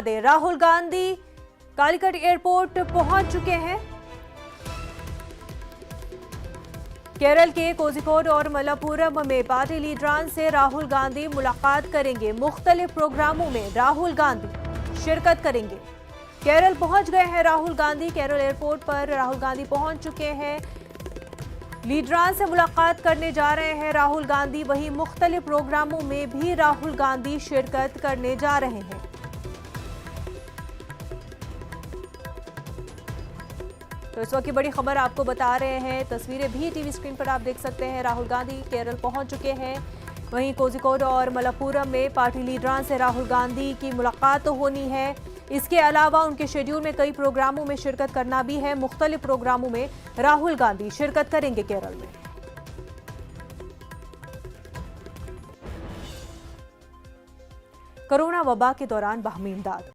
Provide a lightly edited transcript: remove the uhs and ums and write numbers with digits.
Rahul Gandhi Calicut airport पहुंच चुके हैं। केरल के कोझिकोड और मलप्पुरम में पार्टी लीडरान से राहुल गांधी मुलाकात करेंगे। मुख्तलिफ प्रोग्रामों में राहुल गांधी शिरकत करेंगे। केरल पहुंच गए हैं राहुल गांधी। केरल एयरपोर्ट पर राहुल गांधी पहुंच चुके हैं। लीडरान से मुलाकात करने जा रहे हैं राहुल गांधी। वहीं मुख्तलिफ प्रोग्रामों में भी राहुल गांधी शिरकत करने जा रहे हैं। तो इस वक्त की बड़ी खबर आपको बता रहे हैं। तस्वीरें भी टीवी स्क्रीन पर आप देख सकते हैं। राहुल गांधी केरल पहुंच चुके हैं। वहीं कोझिकोड और मलप्पुरम में पार्टी लीडरान से राहुल गांधी की मुलाकात तो होनी है। इसके अलावा उनके शेड्यूल में कई प्रोग्रामों में शिरकत करना भी है। मुख्तलिफ प्रोग्रामों में राहुल गांधी शिरकत करेंगे केरल में। कोरोना वबा के दौरान बाहमी इमदाद।